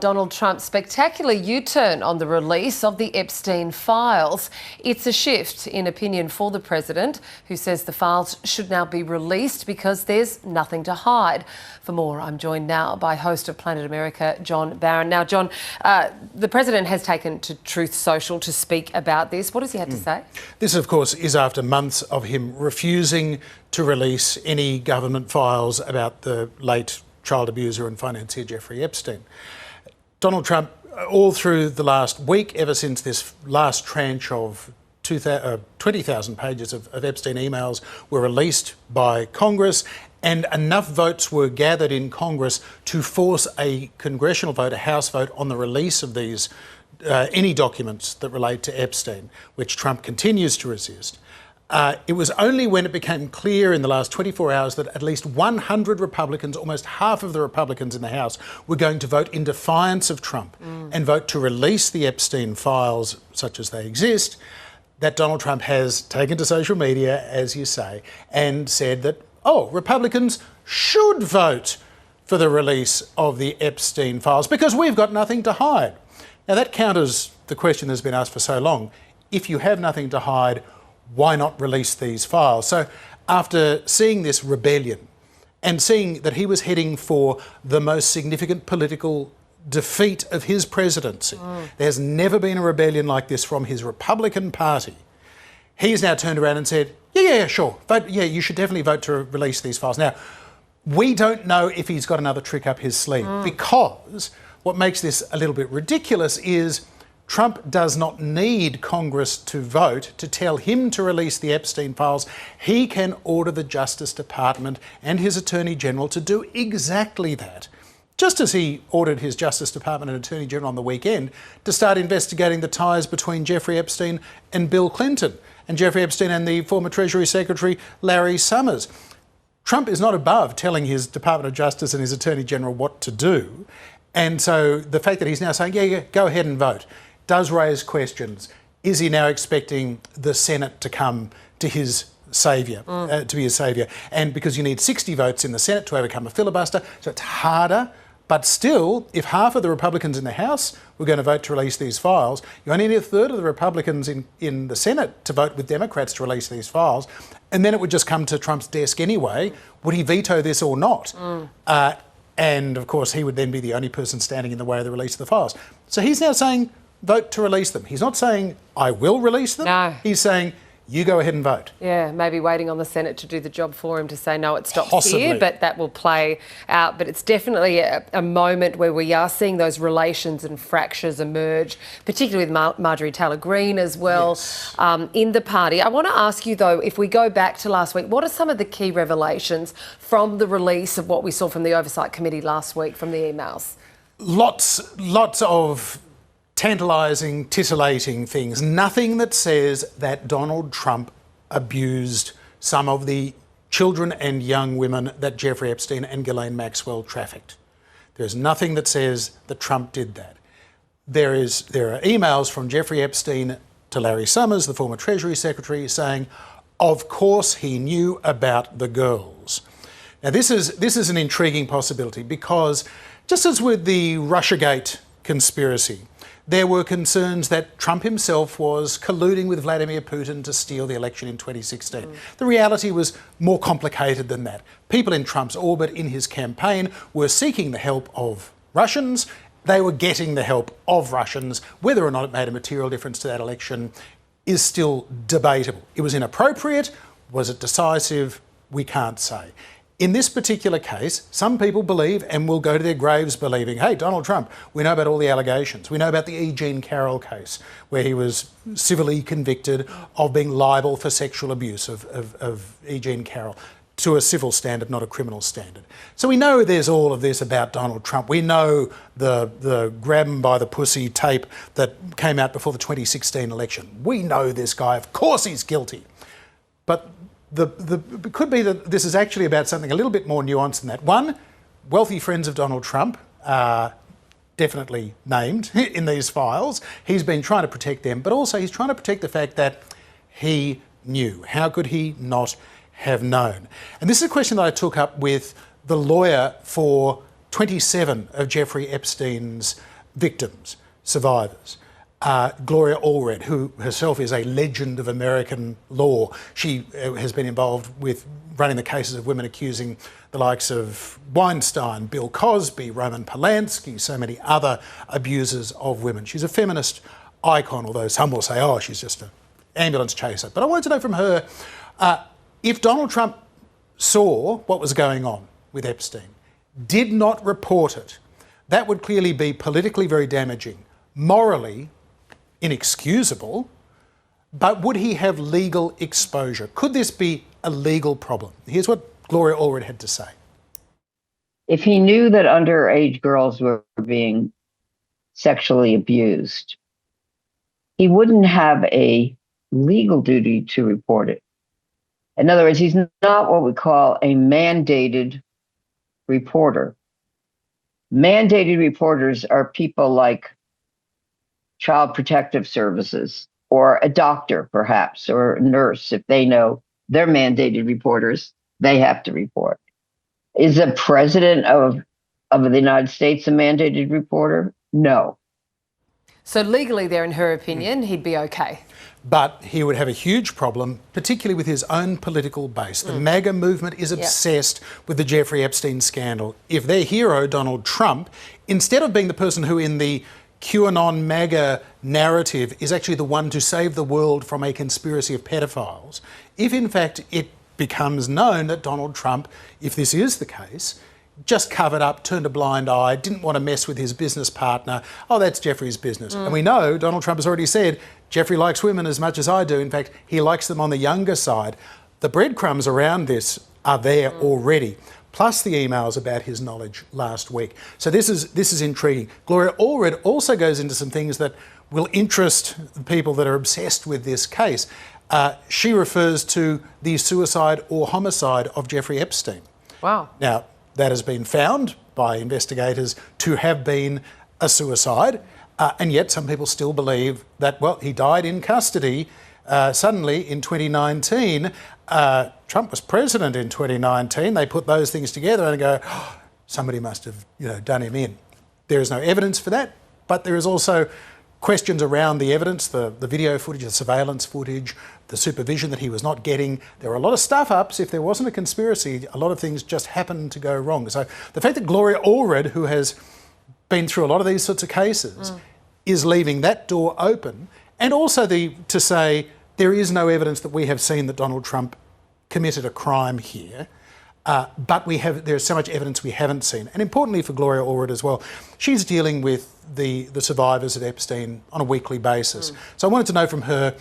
Donald Trump's spectacular U-turn on the release of the Epstein files. It's a shift in opinion for the president, who says the files should now be released because there's nothing to hide. For more, I'm joined now by host of Planet America, John Barron. Now, John, the president has taken to Truth Social to speak about this. What does he have to say? This, of course, is after months of him refusing to release any government files about the late child abuser and financier Jeffrey Epstein. Donald Trump, all through the last week, ever since this last tranche of 20,000 pages of Epstein emails were released by Congress, and enough votes were gathered in Congress to force a congressional vote, a House vote, on the release of these any documents that relate to Epstein, which Trump continues to resist. It was only when it became clear in the last 24 hours that at least 100 Republicans, almost half of the Republicans in the House, were going to vote in defiance of Trump and vote to release the Epstein files such as they exist, that Donald Trump has taken to social media, as you say, and said that, oh, Republicans should vote for the release of the Epstein files because we've got nothing to hide. Now, that counters the question that's been asked for so long. If you have nothing to hide, why not release these files? So after seeing this rebellion and seeing that he was heading for the most significant political defeat of his presidency, there's never been a rebellion like this from his Republican Party, he's now turned around and said, yeah, sure, vote, yeah, you should definitely vote to release these files. Now, we don't know if he's got another trick up his sleeve because what makes this a little bit ridiculous is Trump does not need Congress to vote to tell him to release the Epstein files. He can order the Justice Department and his Attorney General to do exactly that. Just as he ordered his Justice Department and Attorney General on the weekend to start investigating the ties between Jeffrey Epstein and Bill Clinton, and Jeffrey Epstein and the former Treasury Secretary Larry Summers. Trump is not above telling his Department of Justice and his Attorney General what to do. And so the fact that he's now saying, yeah, go ahead and vote, does raise questions. Is he now expecting the Senate to come to his saviour, to be his saviour? And because you need 60 votes in the Senate to overcome a filibuster, so it's harder. But still, if half of the Republicans in the House were going to vote to release these files, you only need a third of the Republicans in the Senate to vote with Democrats to release these files, and then it would just come to Trump's desk anyway. Would he veto this or not? And of course, he would then be the only person standing in the way of the release of the files. So he's now saying, vote to release them. He's not saying, I will release them. No. He's saying, you go ahead and vote. Yeah, maybe waiting on the Senate to do the job for him to say, no, it stops Possibly. here, but that will play out. But it's definitely a moment where we are seeing those relations and fractures emerge, particularly with Marjorie Taylor Greene as well, yes. In the party. I want to ask you, though, if we go back to last week, what are some of the key revelations from the release of what we saw from the Oversight Committee last week from the emails? Lots of tantalising, titillating things. Nothing that says that Donald Trump abused some of the children and young women that Jeffrey Epstein and Ghislaine Maxwell trafficked. There's nothing that says that Trump did that. There are emails from Jeffrey Epstein to Larry Summers, the former Treasury Secretary, saying, of course he knew about the girls. Now this is an intriguing possibility because just as with the Russiagate conspiracy, there were concerns that Trump himself was colluding with Vladimir Putin to steal the election in 2016. The reality was more complicated than that. People in Trump's orbit in his campaign were seeking the help of Russians. They were getting the help of Russians. Whether or not it made a material difference to that election is still debatable. It was inappropriate. Was it decisive? We can't say. In this particular case, some people believe and will go to their graves believing, hey, Donald Trump, we know about all the allegations. We know about the E. Jean Carroll case, where he was civilly convicted of being liable for sexual abuse of E. Jean Carroll to a civil standard, not a criminal standard. So we know there's all of this about Donald Trump. We know the grab him by the pussy tape that came out before the 2016 election. We know this guy. Of course he's guilty. But it could be that this is actually about something a little bit more nuanced than that. One, wealthy friends of Donald Trump are definitely named in these files. He's been trying to protect them, but also he's trying to protect the fact that he knew. How could he not have known? And this is a question that I took up with the lawyer for 27 of Jeffrey Epstein's victims, survivors. Gloria Allred, who herself is a legend of American law. She has been involved with running the cases of women accusing the likes of Weinstein, Bill Cosby, Roman Polanski, so many other abusers of women. She's a feminist icon, although some will say, oh, she's just an ambulance chaser. But I wanted to know from her, if Donald Trump saw what was going on with Epstein, did not report it, that would clearly be politically very damaging, morally inexcusable, but would he have legal exposure? Could this be a legal problem? Here's what Gloria Allred had to say. If he knew that underage girls were being sexually abused, he wouldn't have a legal duty to report it. In other words, he's not what we call a mandated reporter. Mandated reporters are people like Child Protective Services or a doctor, perhaps, or a nurse. If they know they're mandated reporters, they have to report. Is the president of the United States a mandated reporter? No. So legally there, in her opinion, he'd be okay. But he would have a huge problem, particularly with his own political base. The MAGA movement is obsessed with the Jeffrey Epstein scandal. If their hero, Donald Trump, instead of being the person who in the QAnon MAGA narrative is actually the one to save the world from a conspiracy of pedophiles, if in fact it becomes known that Donald Trump, if this is the case, just covered up, turned a blind eye, didn't want to mess with his business partner. Oh, that's Jeffrey's business. And we know Donald Trump has already said, Jeffrey likes women as much as I do. In fact, he likes them on the younger side. The breadcrumbs around this are there already, plus the emails about his knowledge last week. So this is intriguing. Gloria Allred also goes into some things that will interest the people that are obsessed with this case. She refers to the suicide or homicide of Jeffrey Epstein. Wow. Now, that has been found by investigators to have been a suicide, and yet some people still believe that, well, he died in custody suddenly in 2019. Trump was president in 2019. They put those things together and go, oh, somebody must have, done him in. There is no evidence for that, but there is also questions around the evidence, the video footage, the surveillance footage, the supervision that he was not getting. There were a lot of stuff-ups. If there wasn't a conspiracy, a lot of things just happened to go wrong. So the fact that Gloria Allred, who has been through a lot of these sorts of cases, is leaving that door open, and also to say there is no evidence that we have seen that Donald Trump committed a crime here, but there's so much evidence we haven't seen. And importantly for Gloria Allred as well, she's dealing with the survivors of Epstein on a weekly basis. So I wanted to know from her,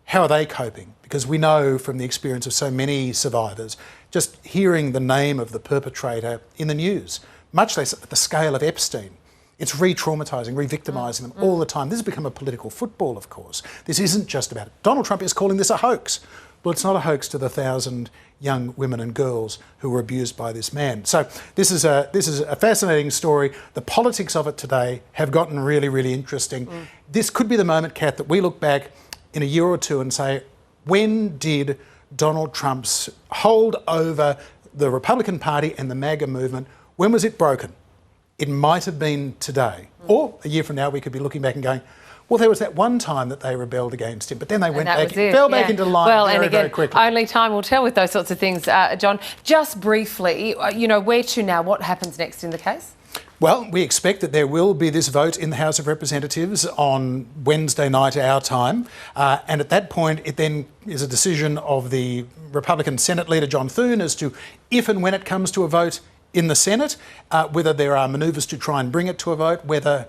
how are they coping? Because we know from the experience of so many survivors, just hearing the name of the perpetrator in the news, much less at the scale of Epstein, it's re-traumatising, re-victimising them all the time. This has become a political football, of course. This isn't just about it. Donald Trump is calling this a hoax. Well, it's not a hoax to the 1,000 young women and girls who were abused by this man. So this is a fascinating story. The politics of it today have gotten really, really interesting. This could be the moment, Kath, that we look back in a year or two and say, when did Donald Trump's hold over the Republican Party and the MAGA movement, when was it broken? It might have been today. Or a year from now, we could be looking back and going, well, there was that one time that they rebelled against him, but then they fell back into line very quickly. Only time will tell with those sorts of things, John. Just briefly, where to now? What happens next in the case? Well, we expect that there will be this vote in the House of Representatives on Wednesday night, our time. And at that point, it then is a decision of the Republican Senate leader, John Thune, as to if and when it comes to a vote in the Senate, whether there are manoeuvres to try and bring it to a vote, whether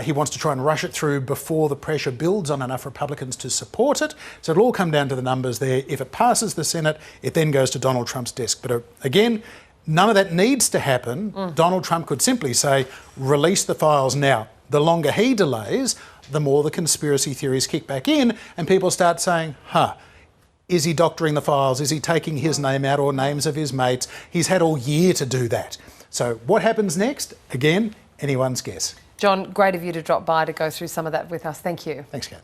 he wants to try and rush it through before the pressure builds on enough Republicans to support it. So it'll all come down to the numbers there. If it passes the Senate, it then goes to Donald Trump's desk. But again, none of that needs to happen. Donald Trump could simply say, release the files now. The longer he delays, the more the conspiracy theories kick back in and people start saying, is he doctoring the files? Is he taking his name out or names of his mates? He's had all year to do that. So what happens next? Again, anyone's guess. John, great of you to drop by to go through some of that with us. Thank you. Thanks, Kat.